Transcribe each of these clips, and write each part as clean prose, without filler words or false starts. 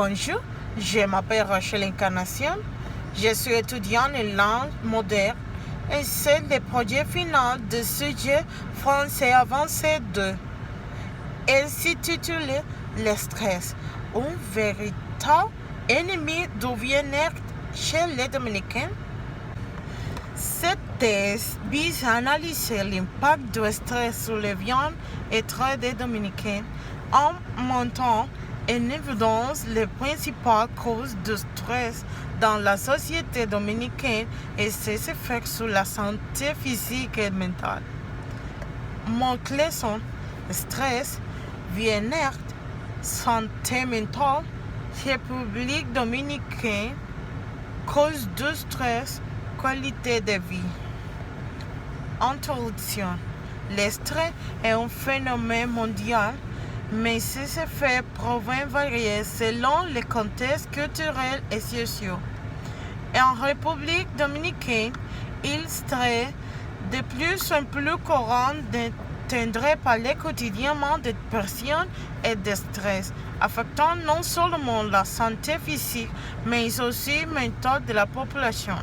Bonjour, je m'appelle Rachel Incarnation. Je suis étudiante en langue moderne et c'est le projet final de sujet français avancé 2. Elle s'intitule Le stress, un véritable ennemi du bien-être chez les Dominicains. Cette thèse vise à analyser l'impact du stress sur le bien-être des Dominicains en montrant en évidence les principales causes de stress dans la société dominicaine et ses effets sur la santé physique et mentale. Mots-clés sont stress, bien-être, santé mentale, République dominicaine, cause du stress, qualité de vie. Introduction. Le stress est un phénomène mondial, mais ses effets peuvent varier selon les contextes culturels et sociaux. En République dominicaine, il serait de plus en plus courant d'entendre parler quotidiennement de pression et de stress, affectant non seulement la santé physique, mais aussi mentale de la population.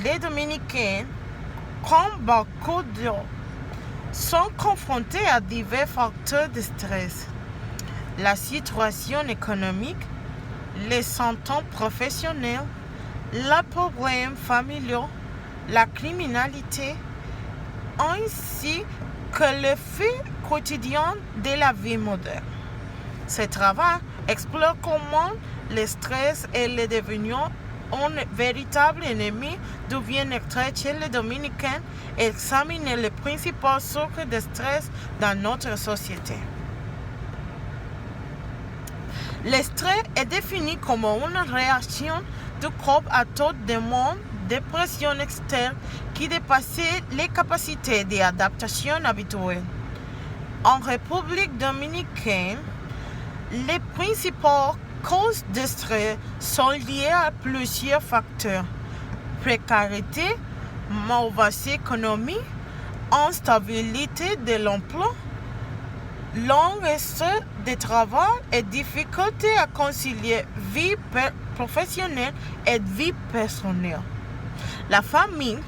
Les Dominicains, comme beaucoup d'autres, sont confrontés à divers facteurs de stress. La situation économique, les symptômes professionnels, les problèmes familiaux, la criminalité, ainsi que le fait quotidien de la vie moderne. Ce travail explore comment le stress est devenu un véritable ennemi du bien-être chez les Dominicains et examiner les principales sources de stress dans notre société. Le stress est défini comme une réaction du corps à toute demande de pression externe qui dépasse les capacités d'adaptation habituelles. En République dominicaine, les principales causes de stress sont liées à plusieurs facteurs. Précarité, mauvaise économie, instabilité de l'emploi, longue stress de travail et difficulté à concilier vie professionnelle et vie personnelle. La famille,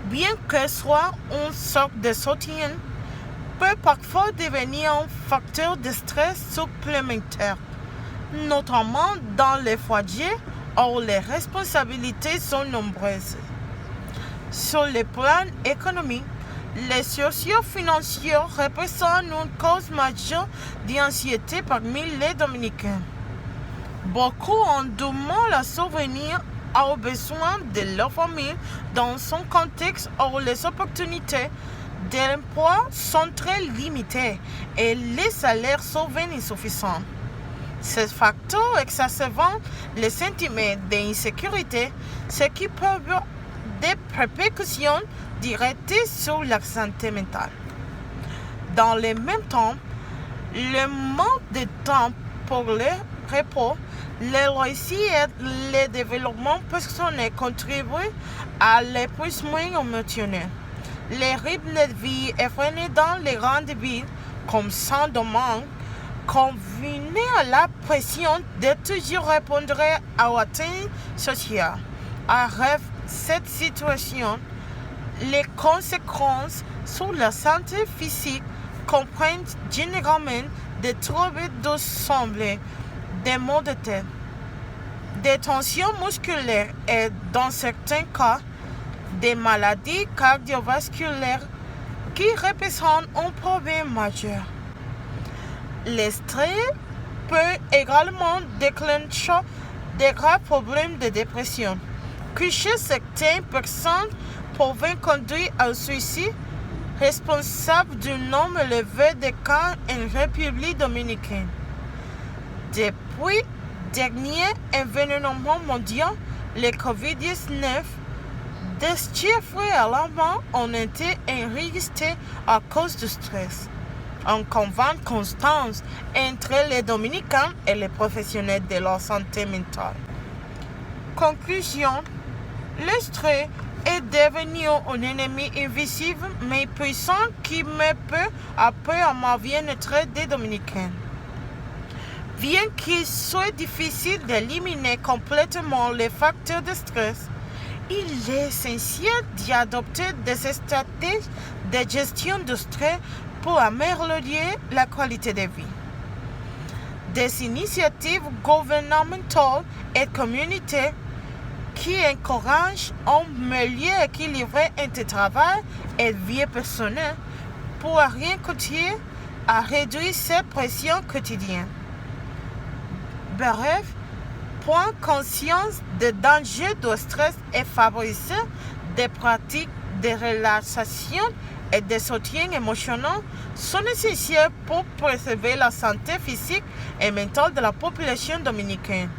bien que soit une sorte de soutien, peut parfois devenir un facteur de stress supplémentaire, notamment dans les foyers où les responsabilités sont nombreuses. Sur le plan économique, les socio-financiers représentent une cause majeure d'anxiété parmi les Dominicains. Beaucoup ont du mal à subvenir aux besoins de leur famille dans un contexte où les opportunités d'emploi sont très limitées et les salaires sont insuffisants. Ces facteurs exacerbent les sentiments d'insécurité, ce qui peut avoir des répercussions directes sur la santé mentale. Dans le même temps, le manque de temps pour le repos, le loisir et le développement personnel contribuent à l'épuisement émotionnel. Les rythmes de vie effrénés dans les grandes villes, comme Saint-Domingue, combinés à la pression de toujours répondre à l'atteinte sociale. Arrive cette situation, les conséquences sur la santé physique comprennent généralement des troubles du sommeil, des maux de tête, des tensions musculaires et, dans certains cas, des maladies cardiovasculaires qui représentent un problème majeur. Le stress peut également déclencher de graves problèmes de dépression, qui chez certaines personnes peuvent conduire au suicide, responsable d'un nombre élevé de cas en République dominicaine. Depuis le dernier événement mondial, le COVID-19, des chiffres alarmants ont été enregistrés à cause du stress. Un combat constant entre les Dominicains et les professionnels de la santé mentale. Conclusion, le stress est devenu un ennemi invisible mais puissant qui met peu à peu à ma bien-être des Dominicains. Bien qu'il soit difficile d'éliminer complètement les facteurs de stress, il est essentiel d'y adopter des stratégies de gestion du stress pour améliorer la qualité de vie. Des initiatives gouvernementales et communautaires qui encouragent un meilleur équilibre entre travail et vie personnelle pour rien coûter à réduire ces pressions quotidiennes. Bref, prendre conscience des dangers du stress et favoriser des pratiques de relaxation et de soutien émotionnel sont essentiels pour préserver la santé physique et mentale de la population dominicaine.